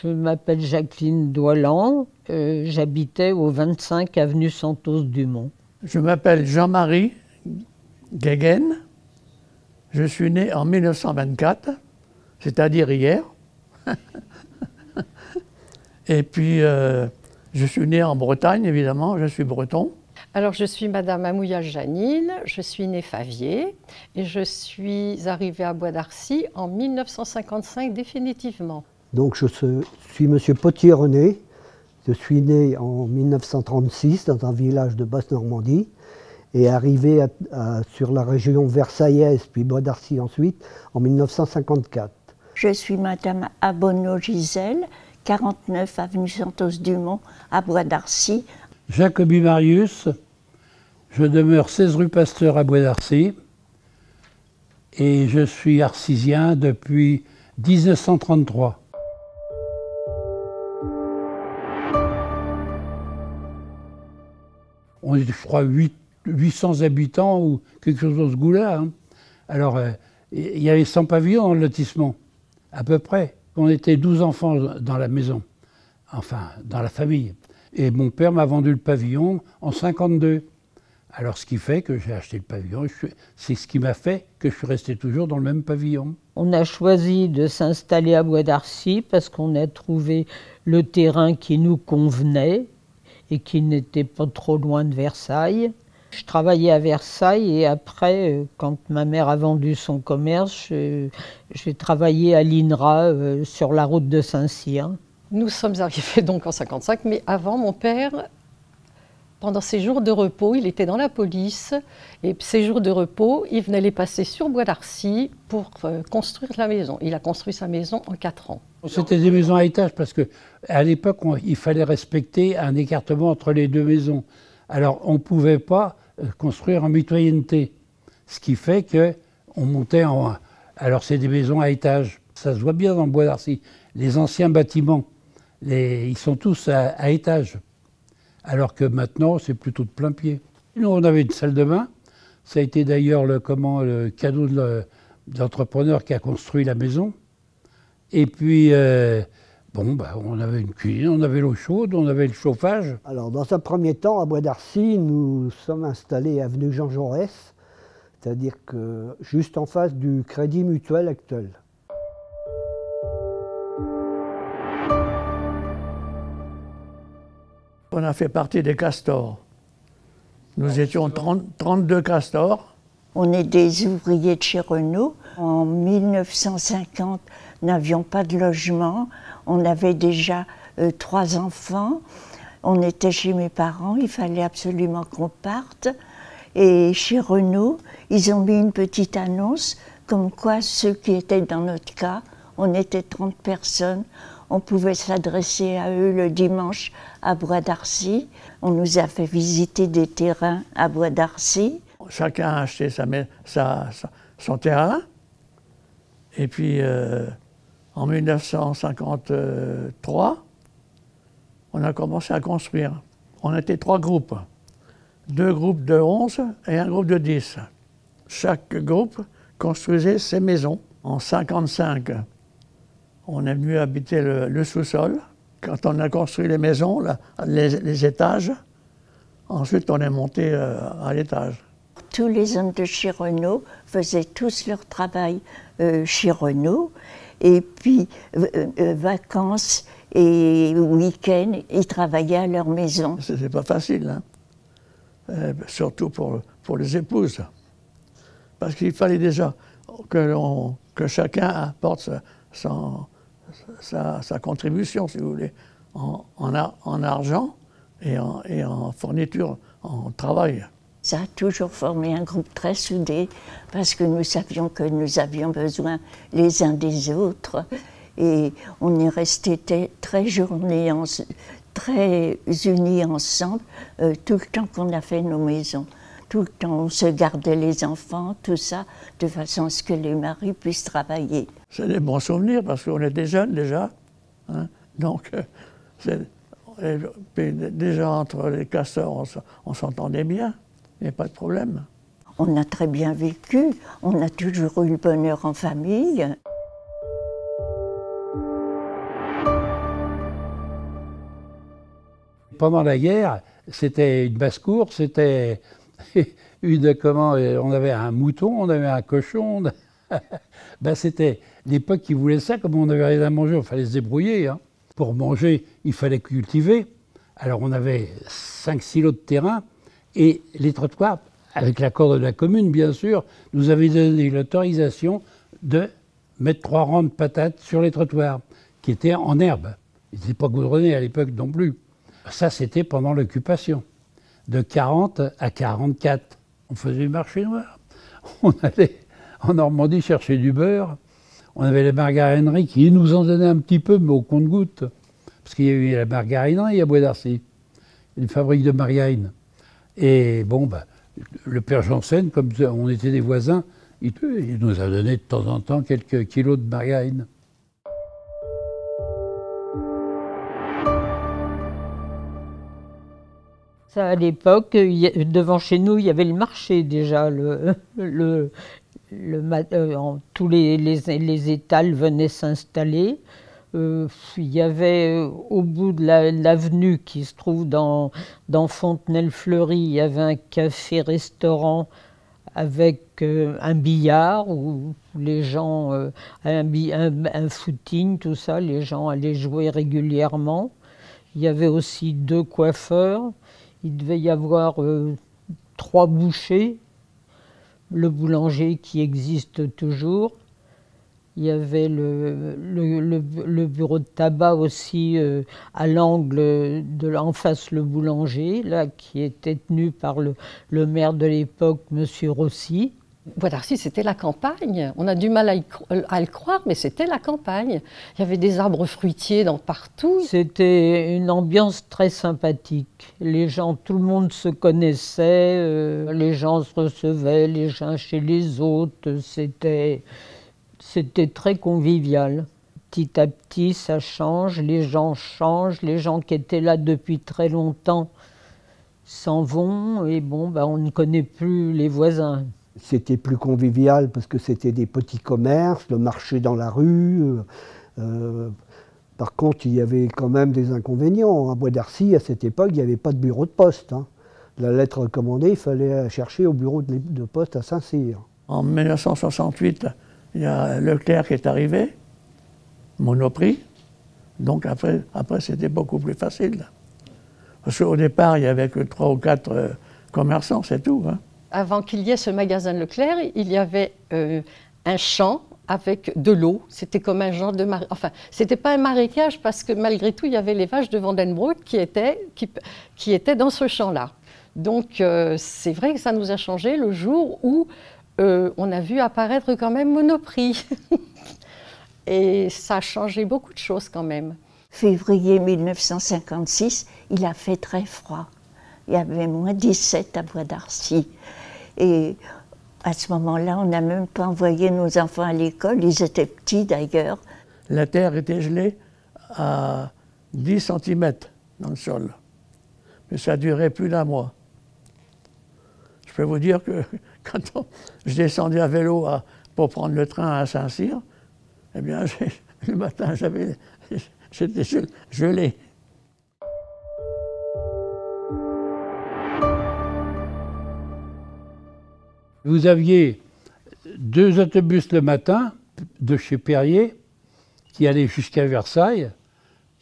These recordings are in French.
Je m'appelle Jacqueline Doilan, j'habitais au 25 avenue Santos-Dumont. Je m'appelle Jean-Marie Guéguen, je suis né en 1924, c'est-à-dire hier. Et puis, je suis né en Bretagne, évidemment, je suis breton. Alors, je suis Madame Amouya Janine, je suis née Favier et je suis arrivée à Bois d'Arcy en 1955 définitivement. Donc, je suis Monsieur Potier-René, je suis né en 1936 dans un village de Basse-Normandie et arrivé sur la région versaillaise, puis Bois d'Arcy ensuite, en 1954. Je suis Madame Abonneau Gisèle, 49 avenue Santos-Dumont à Bois d'Arcy. Jacobi Marius, je demeure 16 rue Pasteur à Bois d'Arcy et je suis arcisien depuis 1933. On est, je crois, 800 habitants ou quelque chose dans ce goût-là. Hein. Alors, il y avait 100 pavillons dans le lotissement, à peu près. On était 12 enfants dans la maison, enfin, dans la famille. Et mon père m'a vendu le pavillon en 52. Alors, ce qui fait que j'ai acheté le pavillon, c'est ce qui m'a fait que je suis resté toujours dans le même pavillon. On a choisi de s'installer à Bois d'Arcy parce qu'on a trouvé le terrain qui nous convenait et qui n'était pas trop loin de Versailles. Je travaillais à Versailles et après, quand ma mère a vendu son commerce, j'ai travaillé à l'INRA sur la route de Saint-Cyr. Nous sommes arrivés donc en 55, mais avant, mon père, pendant ses jours de repos, il était dans la police, et ses jours de repos, il venait les passer sur Bois d'Arcy pour construire la maison. Il a construit sa maison en 4 ans. C'était des maisons à étages parce qu'à l'époque, il fallait respecter un écartement entre les deux maisons. Alors, on ne pouvait pas construire en mitoyenneté, ce qui fait qu'on montait en... Alors, c'est des maisons à étages. Ça se voit bien dans le Bois d'Arcy. Les anciens bâtiments, ils sont tous à étages. Alors que maintenant, c'est plutôt de plein pied. Nous, on avait une salle de bain. Ça a été d'ailleurs le cadeau de l'entrepreneur qui a construit la maison. Et puis, on avait une cuisine, on avait l'eau chaude, on avait le chauffage. Alors, dans un premier temps, à Bois d'Arcy, nous sommes installés avenue Jean Jaurès, c'est-à-dire que juste en face du Crédit Mutuel actuel. On a fait partie des castors. Nous étions 32 castors. On est des ouvriers de chez Renault. En 1950, nous n'avions pas de logement. On avait déjà 3 enfants. On était chez mes parents. Il fallait absolument qu'on parte. Et chez Renault, ils ont mis une petite annonce comme quoi ceux qui étaient dans notre cas, on était 30 personnes. On pouvait s'adresser à eux le dimanche à Bois d'Arcy. On nous a fait visiter des terrains à Bois d'Arcy. Chacun a acheté son terrain. Et puis, en 1953, on a commencé à construire. On était 3 groupes. 2 groupes de 11 et un groupe de 10. Chaque groupe construisait ses maisons. En 1955, on est venu habiter le sous-sol. Quand on a construit les maisons, les étages, ensuite on est monté à l'étage. Tous les hommes de chez Renault faisaient tous leur travail chez Renault. Et puis, vacances et week-ends, ils travaillaient à leur maison. C'est pas facile, hein. Surtout pour les épouses. Parce qu'il fallait déjà que chacun apporte sa contribution, si vous voulez, en argent et en fourniture, en travail. Ça a toujours formé un groupe très soudé parce que nous savions que nous avions besoin les uns des autres et on est restés très unis ensemble tout le temps qu'on a fait nos maisons. Tout le temps, on se gardait les enfants, tout ça, de façon à ce que les maris puissent travailler. C'est des bons souvenirs parce qu'on était jeunes déjà. Hein, donc, déjà entre les castors, on s'entendait bien, il n'y a pas de problème. On a très bien vécu, on a toujours eu le bonheur en famille. pendant la guerre, c'était une basse-cour, c'était on avait un mouton, on avait un cochon. Ben, c'était l'époque qui voulait ça, comme on n'avait rien à manger, il fallait se débrouiller. Hein. Pour manger, il fallait cultiver. Alors on avait 5-6 lots de terrain et les trottoirs, avec l'accord de la commune bien sûr, nous avaient donné l'autorisation de mettre 3 rangs de patates sur les trottoirs, qui étaient en herbe. Ils n'étaient pas goudronnés à l'époque non plus. Ça, c'était pendant l'occupation. De 40 à 44, on faisait du marché noir. On allait en Normandie chercher du beurre. On avait la margarinerie qui nous en donnait un petit peu, mais au compte-gouttes. Parce qu'il y a eu la margarinerie à Bois d'Arcy, une fabrique de margarine. Et bon, bah, le père Janssen, comme on était des voisins, il nous a donné de temps en temps quelques kilos de margarine. Ça, à l'époque, devant chez nous, il y avait le marché déjà. Tous les étals venaient s'installer. Il y avait au bout de l'avenue qui se trouve dans Fontenelle-Fleury, il y avait un café-restaurant avec un billard où les gens, un footing, tout ça, les gens allaient jouer régulièrement. Il y avait aussi 2 coiffeurs. Il devait y avoir 3 bouchers, le boulanger qui existe toujours. Il y avait le bureau de tabac aussi à l'angle, en face le boulanger, là, qui était tenu par le maire de l'époque, M. Rossi. Bois d'Arcy, c'était la campagne. On a du mal à le croire, mais c'était la campagne. Il y avait des arbres fruitiers partout. C'était une ambiance très sympathique. Les gens, tout le monde se connaissait, les gens se recevaient les uns chez les autres. C'était très convivial. Petit à petit, ça change, les gens changent, les gens qui étaient là depuis très longtemps s'en vont, et bon, ben, on ne connaît plus les voisins. C'était plus convivial parce que c'était des petits commerces, le marché dans la rue. Par contre, il y avait quand même des inconvénients. À Bois d'Arcy, à cette époque, il n'y avait pas de bureau de poste. Hein. La lettre commandée, il fallait chercher au bureau de poste à Saint-Cyr. En 1968, il y a Leclerc qui est arrivé, Monoprix. Donc après c'était beaucoup plus facile. Parce qu'au départ, il n'y avait que 3 ou 4 commerçants, c'est tout. Hein. Avant qu'il y ait ce magasin Leclerc, il y avait un champ avec de l'eau. C'était comme un genre de enfin, c'était pas un marécage parce que malgré tout, il y avait les vaches de Vandenbroek qui étaient dans ce champ-là. Donc c'est vrai que ça nous a changé le jour où on a vu apparaître quand même Monoprix. Et ça a changé beaucoup de choses quand même. Février 1956, il a fait très froid. Il y avait moins 17 à Bois d'Arcy. Et à ce moment-là, on n'a même pas envoyé nos enfants à l'école. Ils étaient petits d'ailleurs. La terre était gelée à 10 cm dans le sol. Mais ça a duré plus d'1 mois. Je peux vous dire que quand je descendais à vélo pour prendre le train à Saint-Cyr, eh bien, le matin, j'étais gelé. Vous aviez 2 autobus le matin de chez Perrier qui allaient jusqu'à Versailles,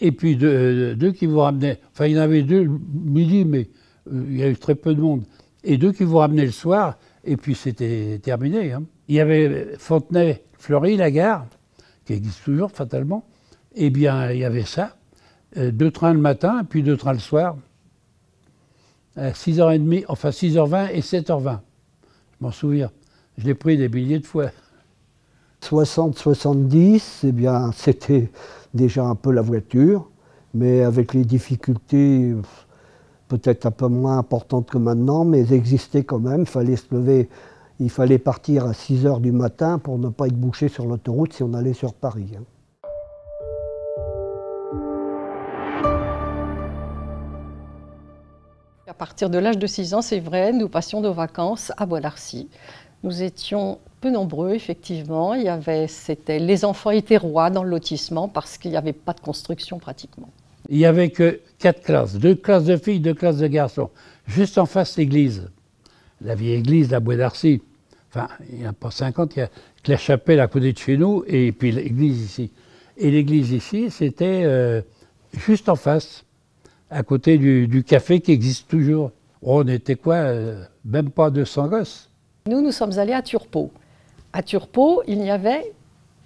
et puis deux qui vous ramenaient. Enfin, il y en avait 2 midi, mais il y a eu très peu de monde. Et 2 qui vous ramenaient le soir, et puis c'était terminé. Hein. Il y avait Fontenay-Fleury, la gare, qui existe toujours fatalement. Eh bien, il y avait ça. 2 trains le matin, puis 2 trains le soir. À 6h30, enfin 6h20 et 7h20. Je m'en souviens. Je l'ai pris des milliers de fois. 60-70, eh bien, c'était déjà un peu la voiture, mais avec les difficultés peut-être un peu moins importantes que maintenant, mais elles existaient quand même. Il fallait se lever, il fallait partir à 6h du matin pour ne pas être bouché sur l'autoroute si on allait sur Paris. Hein. À partir de l'âge de 6 ans, c'est vrai, nous passions nos vacances à Bois d'Arcy. Nous étions peu nombreux, effectivement. Les enfants étaient rois dans le lotissement parce qu'il n'y avait pas de construction pratiquement. Il n'y avait que 4 classes, 2 classes de filles, 2 classes de garçons. Juste en face, l'église. La vieille église, la Bois d'Arcy. Enfin, il n'y a pas 50, il y a que la chapelle à côté de chez nous et puis l'église ici. Et l'église ici, c'était juste en face, à côté du café qui existe toujours. On était quoi, même pas 200 gosses. Nous sommes allés à Turpot. À Turpot, il n'y avait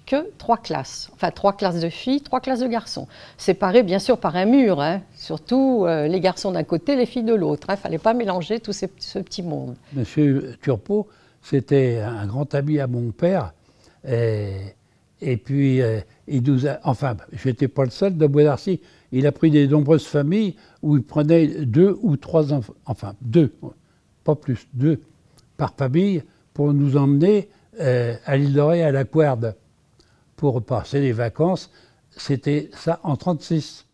que 3 classes. Enfin, 3 classes de filles, 3 classes de garçons. Séparées, bien sûr, par un mur. Hein. Surtout les garçons d'un côté, les filles de l'autre. Il ne fallait pas mélanger tout ce petit monde. Monsieur Turpot, c'était un grand ami à mon père. Et puis, il nous a... Enfin, je n'étais pas le seul de Bois d'Arcy. Il a pris des nombreuses familles où il prenait 2 ou 3 enfants. Enfin, 2, pas plus, 2 par famille pour nous emmener à l'île de Ré, à la Couarde, pour passer les vacances. C'était ça en 1936.